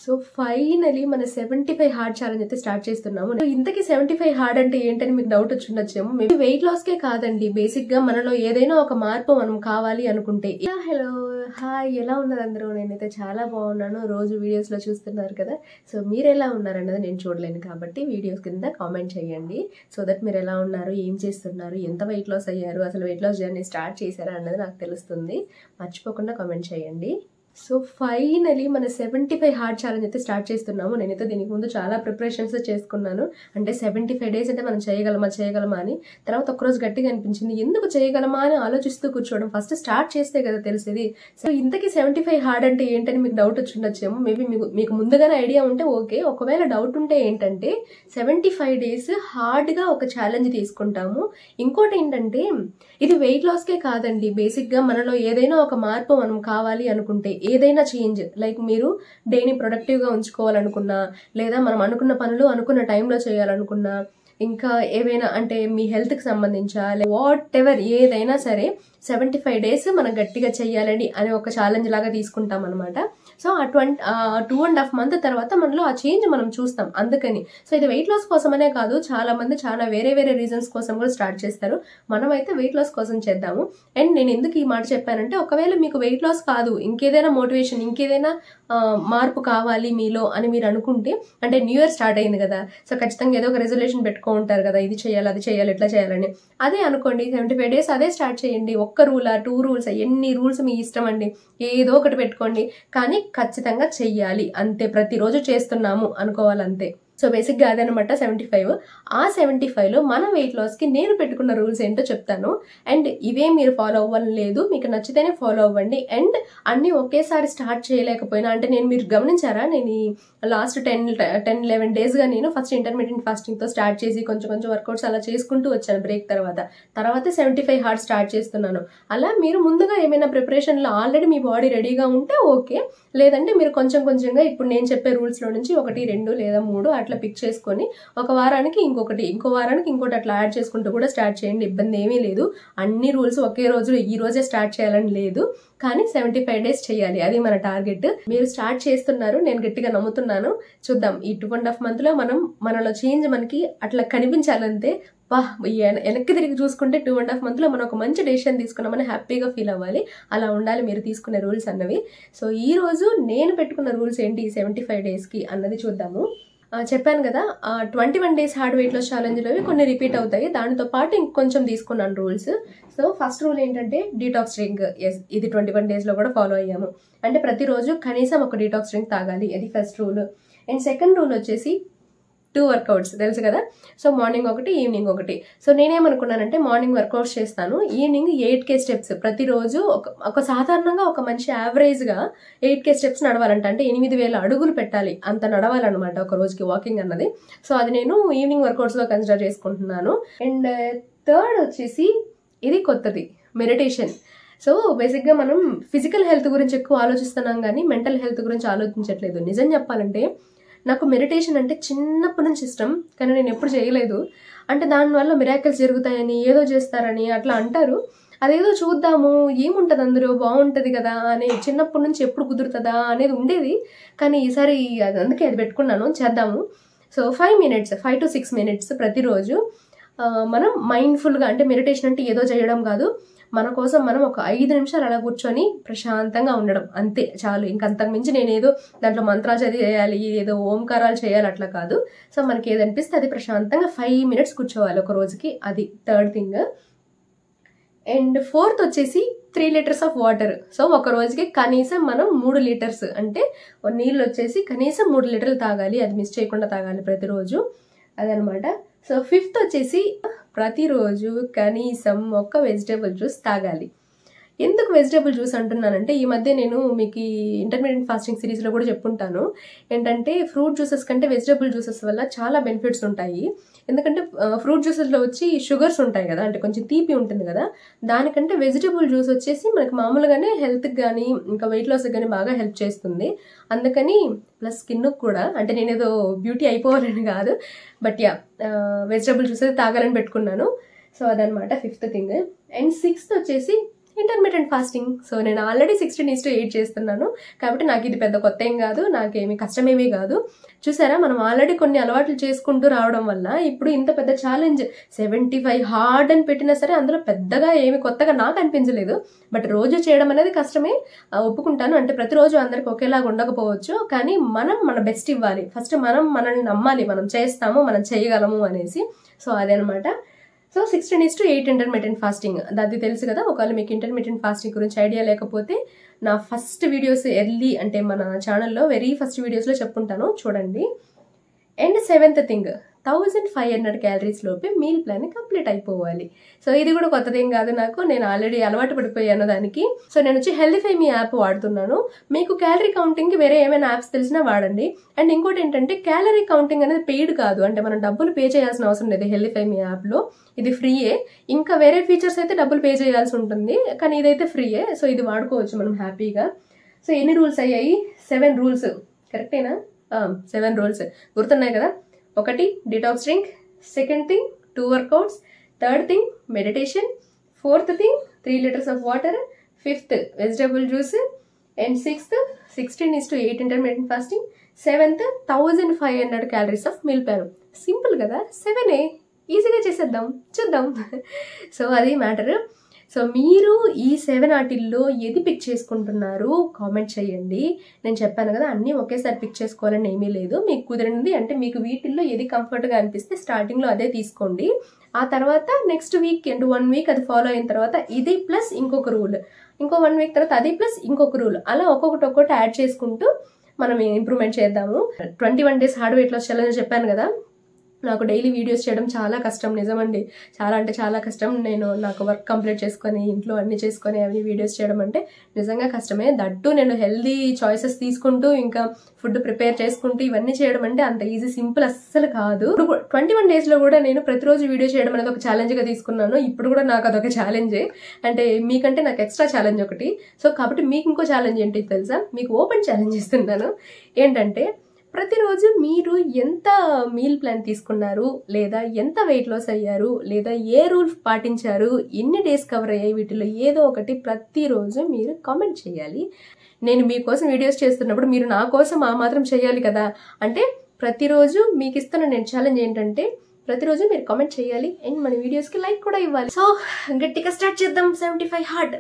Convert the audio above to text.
So finally మన 75 hard challenge అయితే start చేస్తున్నాము. ఇంతకీ 75 హార్డ్ అంటే ఏంటని మీకు డౌట్ వచ్చుండొచ్చేమో. మేబీ వెయిట్ లాస్ కే కాదండి, బేసిక్ గా మనలో ఏదైనా ఒక మార్పు మనం కావాలి అనుకుంటే. హలో హాయ్, ఎలా ఉన్నారు అందరూ? నేనైతే చాలా బాగున్నాను. రోజు వీడియోస్ లో చూస్తున్నారు కదా, సో మీరు ఎలా ఉన్నారన్నది నేను చూడలేను కాబట్టి వీడియోస్ కింద కామెంట్ చేయండి. సో దట్ మీరు ఎలా ఉన్నారు, ఏం చేస్తున్నారు, ఎంత వెయిట్ లాస్ అయ్యారు, అసలు వెయిట్ లాస్ జర్నీ స్టార్ట్ చేశారా అన్నది నాకు తెలుస్తుంది. మర్చిపోకుండా కామెంట్ చేయండి. సో ఫైనలీ మన 75 హార్డ్ ఛాలెంజ్ అయితే స్టార్ట్ చేస్తున్నాము. నేనైతే దీనికి ముందు చాలా ప్రిపరేషన్స్ చేసుకున్నాను. అంటే 75 డేస్ అంటే మనం చేయగలమా అని. తర్వాత ఒక్కరోజు గట్టిగా అనిపించింది, ఎందుకు చేయగలమా అని ఆలోచిస్తూ కూర్చోవడం. ఫస్ట్ స్టార్ట్ చేస్తే కదా తెలిసేది. సో ఇంతకీ 75 హార్డ్ అంటే ఏంటని మీకు డౌట్ వచ్చుండొచ్చేమో. మేబీ మీకు ముందుగానే ఐడియా ఉంటే ఓకే. ఒకవేళ డౌట్ ఉంటే ఏంటంటే 75 డేస్ హార్డ్గా ఒక ఛాలెంజ్ తీసుకుంటాము. ఇంకోటి ఏంటంటే ఇది వెయిట్ లాస్కే కాదండి, బేసిక్ గా మనలో ఏదైనా ఒక మార్పు మనం కావాలి అనుకుంటే, ఏదైనా చేంజ్, లైక్ మీరు డేని ప్రొడక్టివ్ గా ఉంచుకోవాలనుకున్నా, లేదా మనం అనుకున్న పనులు అనుకున్న టైంలో చేయాలనుకున్నా, ఇంకా ఏవైనా అంటే మీ హెల్త్ కి సంబంధించా వాట్ ఎవర్ ఏదైనా సరే 75 డేస్ మనం గట్టిగా చెయ్యాలని అని ఒక ఛాలెంజ్ లాగా తీసుకుంటాం అనమాట. సో ఆ 2.5 మంత్ తర్వాత మనలో ఆ చేంజ్ మనం చూస్తాం. అందుకని సో ఇది వెయిట్ లాస్ కోసమనే కాదు, చాలా మంది చాలా వేరే రీజన్స్ కోసం కూడా స్టార్ట్ చేస్తారు. మనమైతే వెయిట్ లాస్ కోసం చేద్దాము. అండ్ నేను ఎందుకు ఈ మాట చెప్పానంటే, ఒకవేళ మీకు వెయిట్ లాస్ కాదు, ఇంకేదైనా మోటివేషన్, ఇంకేదైనా మార్పు కావాలి మీలో అని మీరు అనుకుంటే, అంటే న్యూ ఇయర్ స్టార్ట్ అయింది కదా, సో ఖచ్చితంగా ఏదో ఒక రెజల్యూషన్ పెట్టుకో ఉంటారు కదా, ఇది చేయాలి అది చేయాలి ఎట్లా చేయాలని. అదే అనుకోండి, 75 డేస్ అదే స్టార్ట్ చేయండి. 1 రూలా 2 రూల్స్, ఎన్ని రూల్స్ మీ ఇష్టం అండి, ఏదో ఒకటి పెట్టుకోండి, కానీ ఖచ్చితంగా చెయ్యాలి అంతే. ప్రతిరోజు చేస్తున్నాము అనుకోవాలి అంతే. సో బేసిక్ గా అదనమాట 75. ఆ 75లో మన వెయిట్ లాస్ కి నేను పెట్టుకున్న రూల్స్ ఏంటో చెప్తాను. అండ్ ఇవే మీరు ఫాలో అవ్వాలని లేదు, మీకు నచ్చితేనే ఫాలో అవ్వండి. అండ్ అన్ని ఒకేసారి స్టార్ట్ చేయలేకపోయినా, అంటే మీరు గమనించారా, నేను ఈ లాస్ట్ 10-11 డేస్ గా నేను ఫస్ట్ ఇంటర్మీడియట్ ఫాస్టింగ్ తో స్టార్ట్ చేసి కొంచెం వర్కౌట్స్ అలా చేసుకుంటూ వచ్చాను. బ్రేక్ తర్వాత 75 హార్డ్ స్టార్ట్ చేస్తున్నాను. అలా మీరు ముందుగా ఏమైనా ప్రిపరేషన్ లో ఆల్రెడీ మీ బాడీ రెడీగా ఉంటే ఓకే, లేదంటే మీరు కొంచెంగా ఇప్పుడు నేను చెప్పే రూల్స్ లో నుంచి 1, 2 లేదా 3 అట్లా పిక్ చేసుకొని ఒక వారానికి ఇంకొకటి, ఇంకో వారానికి ఇంకోటి అట్లా యాడ్ చేసుకుంటూ కూడా స్టార్ట్ చేయండి. ఇబ్బంది ఏమీ లేదు. అన్ని రూల్స్ ఒకే రోజు ఈ రోజే స్టార్ట్ చేయాలని లేదు, కానీ 75 డేస్ చేయాలి, అది మన టార్గెట్. మీరు స్టార్ట్ చేస్తున్నారు, నేను గట్టిగా నమ్ముతున్నాను. చూద్దాం, ఈ 2.5 మంత్ లో మనలో చేంజ్ మనకి అట్లా కనిపించాలంతే. వెనక్కి తిరిగి చూసుకుంటే 2.5 మంత్ లో మనం ఒక మంచి డెసిషన్ తీసుకున్నామని హ్యాపీగా ఫీల్ అవ్వాలి. అలా ఉండాలి మీరు తీసుకునే రూల్స్ అన్నవి. సో ఈ రోజు నేను పెట్టుకున్న రూల్స్ ఏంటి ఈ 75 డేస్ కి అన్నది చూద్దాము. చెప్పాను కదా, 21 days hard weight loss challenge లో కొన్ని రిపీట్ అవుతాయి, దానితో పాటు ఇంకొంచెం తీసుకున్నాను రూల్స్. సో ఫస్ట్ రూల్ ఏంటంటే డీటాక్స్ డ్రింక్. ఇది 21 డేస్ లో కూడా ఫాలో అయ్యాము. అంటే ప్రతిరోజు కనీసం ఒక డీటాక్స్ డ్రింక్ తాగాలి, అది first rule. And second rule వచ్చేసి 2 వర్కౌట్స్, తెలుసు కదా. సో మార్నింగ్ ఒకటి, ఈవినింగ్ ఒకటి. సో నేనేమనుకున్నానంటే, మార్నింగ్ వర్కౌట్స్ చేస్తాను, ఈవినింగ్ 8K స్టెప్స్ ప్రతిరోజు. ఒక సాధారణంగా ఒక మనిషి యావరేజ్ గా 8K స్టెప్స్ నడవాలంట, అంటే 8,000 అడుగులు పెట్టాలి, అంత నడవాలన్నమాట ఒక రోజుకి వాకింగ్ అన్నది. సో అది నేను ఈవినింగ్ వర్కౌట్స్ లో కన్సిడర్ చేసుకుంటున్నాను. అండ్ థర్డ్ వచ్చేసి, ఇది కొత్తది, మెడిటేషన్. సో బేసిక్ గా మనం ఫిజికల్ హెల్త్ గురించి ఎక్కువ ఆలోచిస్తున్నాం కానీ మెంటల్ హెల్త్ గురించి ఆలోచించట్లేదు. నిజం చెప్పాలంటే నాకు మెడిటేషన్ అంటే చిన్నప్పటి నుంచి ఇష్టం, కానీ నేను ఎప్పుడు చేయలేదు. అంటే దానివల్ల మిరాకిల్స్ జరుగుతాయని, ఏదో చేస్తారని అట్లా అంటారు. అదేదో చూద్దాము, ఏముంటది అందులో, బాగుంటది కదా అని చిన్నప్పటి నుంచి ఎప్పుడు కుదురుతుందా అనేది ఉండేది. కానీ ఈసారి అందుకే అది పెట్టుకున్నాను, చేద్దాము. సో 5 to 6 minutes ప్రతిరోజు మనం మైండ్ఫుల్గా, అంటే మెడిటేషన్ అంటే ఏదో చేయడం కాదు, మన కోసం మనం ఒక 5 నిమిషాలు అలా కూర్చొని ప్రశాంతంగా ఉండడం, అంతే చాలు. ఇంకంతకు మించి నేనేదో దాంట్లో మంత్రాలు చదివేయాలి, ఏదో ఓంకారాలు చేయాలి అట్లా కాదు. సో మనకి ఏదనిపిస్తే అది ప్రశాంతంగా 5 minutes కూర్చోవాలి ఒక రోజుకి, అది థర్డ్ థింగ్. అండ్ ఫోర్త్ వచ్చేసి 3 liters ఆఫ్ వాటర్. సో ఒక రోజుకి కనీసం మనం 3 liters, అంటే నీళ్ళు వచ్చేసి కనీసం 3 లీటర్లు తాగాలి, అది మిస్ చేయకుండా తాగాలి ప్రతిరోజు, అదనమాట. సో ఫిఫ్త్ వచ్చేసి ప్రతిరోజు కనీసం ఒక వెజిటేబుల్ జ్యూస్ తాగాలి. ఎందుకు వెజిటేబుల్ జ్యూస్ అంటున్నానంటే, ఈ మధ్య నేను మీకు ఈ ఇంటర్మీడియట్ ఫాస్టింగ్ సిరీస్లో కూడా చెప్పుంటాను ఏంటంటే, ఫ్రూట్ జ్యూసెస్ కంటే వెజిటేబుల్ జ్యూసెస్ వల్ల చాలా బెనిఫిట్స్ ఉంటాయి. ఎందుకంటే ఫ్రూట్ జ్యూసెస్లో వచ్చి షుగర్స్ ఉంటాయి కదా, అంటే కొంచెం తీపి ఉంటుంది కదా, దానికంటే వెజిటేబుల్ జ్యూస్ వచ్చేసి మనకి మామూలుగానే హెల్త్కి కానీ ఇంకా వెయిట్ లాస్కి కానీ బాగా హెల్ప్ చేస్తుంది. అందుకని ప్లస్ స్కిన్ కూడా, అంటే నేను ఏదో బ్యూటీ అయిపోవాలని కాదు, బట్ వెజిటేబుల్ జ్యూసెస్ తాగాలని పెట్టుకున్నాను. సో అదనమాట ఫిఫ్త్ థింగ్. అండ్ సిక్స్త్ వచ్చేసి ఇంటర్మీడియట్ ఫాస్టింగ్. సో నేను ఆల్రెడీ 16:8 చేస్తున్నాను కాబట్టి నాకు ఇది పెద్ద కొత్త ఏం కాదు, నాకేమి కష్టమేమీ కాదు. చూసారా, మనం ఆల్రెడీ కొన్ని అలవాట్లు చేసుకుంటూ రావడం వల్ల ఇప్పుడు ఇంత పెద్ద ఛాలెంజ్ 75 హార్డ్ అని పెట్టినా సరే అందులో పెద్దగా ఏమి కొత్తగా నాకు అనిపించలేదు. బట్ రోజు చేయడం అనేది కష్టమే, ఒప్పుకుంటాను. అంటే ప్రతిరోజు అందరికి ఒకేలాగా ఉండకపోవచ్చు, కానీ మనం మన బెస్ట్ ఇవ్వాలి. ఫస్ట్ మనం మనల్ని నమ్మాలి, మనం చేస్తాము, మనం చేయగలము అనేసి. సో అదనమాట. సో 16:8 ఇంటర్మీడియట్ ఫాస్టింగ్ అది తెలుసు కదా. ఒకవేళ మీకు ఇంటర్మీడియట్ ఫాస్టింగ్ గురించి ఐడియా లేకపోతే నా ఫస్ట్ వీడియోస్ ఎర్లీ అంటే మన ఛానల్లో వెరీ ఫస్ట్ వీడియోస్లో చెప్పుంటాను, చూడండి. అండ్ 7th థింగ్, 1500 క్యాలరీస్ లోపే మీల్ ప్లాన్ కంప్లీట్ అయిపోవాలి. సో ఇది కూడా కొత్తదేం కాదు నాకు, నేను ఆల్రెడీ అలవాటు పడిపోయాను దానికి. సో నేను వచ్చి హెల్దీఫై మీ యాప్ వాడుతున్నాను. మీకు క్యాలరీ కౌంటింగ్కి వేరే ఏమైనా యాప్స్ తెలిసినా వాడండి. అండ్ ఇంకోటి ఏంటంటే క్యాలరీ కౌంటింగ్ అనేది పెయిడ్ కాదు, అంటే మనం డబ్బులు పే చేయాల్సిన అవసరం లేదు హెల్దీఫై మీ యాప్లో. ఇది ఫ్రీయే. ఇంకా వేరే ఫీచర్స్ అయితే డబ్బులు పే చేయాల్సి ఉంటుంది, కానీ ఇదైతే ఫ్రీయే. సో ఇది వాడుకోవచ్చు మనం హ్యాపీగా. సో ఎన్ని రూల్స్ అయ్యాయి? 7 రూల్స్. కరెక్టేనా? 7 రూల్స్ గుర్తున్నాయి కదా. 1 detox drink, 2nd thing 2 workouts, 3rd thing meditation, 4th thing 3 liters of water, 5th vegetable juice, and 6th 16:8 intermediate fasting, 7th 1500 calories of meal plan. Simple కదా, 7ఏ, ఈజీగా చేసేద్దాం, చూద్దాం. సో అది మ్యాటర్. సో మీరు ఈ 7 ఆటిల్లో ఏది పిక్ చేసుకుంటున్నారు కామెంట్ చేయండి. నేను చెప్పాను కదా అన్నీ ఒకేసారి పిక్ చేసుకోవాలని ఏమీ లేదు, మీకు కుదిరింది అంటే మీకు వీటిల్లో ఏది కంఫర్ట్గా అనిపిస్తే స్టార్టింగ్లో అదే తీసుకోండి. ఆ తర్వాత నెక్స్ట్ వీక్ అండ్ 1 వీక్ అది ఫాలో అయిన తర్వాత ఇది ప్లస్ ఇంకొక రూల్, ఇంకో 1 వీక్ తర్వాత అది ప్లస్ ఇంకొక రూల్, అలా ఒక్కొక్కటి యాడ్ చేసుకుంటూ మనం ఇంప్రూవ్మెంట్ చేద్దాము. 21 days hard weight loss challenge చెప్పాను కదా. నాకు డైలీ వీడియోస్ చేయడం చాలా కష్టం, నిజమండి, చాలా అంటే చాలా కష్టం. నాకు వర్క్ కంప్లీట్ చేసుకొని ఇంట్లో అన్ని చేసుకొని అవి వీడియోస్ చేయడం అంటే నిజంగా కష్టమే. దట్టు నేను హెల్దీ చాయిసెస్ తీసుకుంటూ ఇంకా ఫుడ్ ప్రిపేర్ చేసుకుంటూ ఇవన్నీ చేయడం అంటే అంత ఈజీ సింపుల్ అస్సలు కాదు. 21 daysలో కూడా నేను ప్రతిరోజు వీడియో చేయడం అనేది ఒక ఛాలెంజ్గా తీసుకున్నాను. ఇప్పుడు కూడా నాకు అదొక ఛాలెంజే, అంటే మీకంటే నాకు ఎక్స్ట్రా ఛాలెంజ్ ఒకటి. సో కాబట్టి మీకు ఇంకో ఛాలెంజ్ ఏంటి తెలుసా? మీకు ఓపెన్ ఛాలెంజ్ ఇస్తున్నాను. ఏంటంటే ప్రతిరోజు మీరు ఎంత మీల్ ప్లాన్ తీసుకున్నారు, లేదా ఎంత వెయిట్ లాస్ అయ్యారు, లేదా ఏ రూల్ పాటించారు, ఎన్ని డేస్ కవర్ అయ్యాయి, వీటిలో ఏదో ఒకటి ప్రతిరోజు మీరు కామెంట్ చేయాలి. నేను మీకోసం వీడియోస్ చేస్తున్నప్పుడు మీరు నా కోసం ఆ మాత్రం చేయాలి కదా. అంటే ప్రతిరోజు మీకు ఇస్తున్న నేను ఛాలెంజ్ ఏంటంటే ప్రతిరోజు మీరు కామెంట్ చేయాలి అండ్ మన వీడియోస్కి లైక్ కూడా ఇవ్వాలి. సో గట్టిగా స్టార్ట్ చేద్దాం 75 హార్డ్.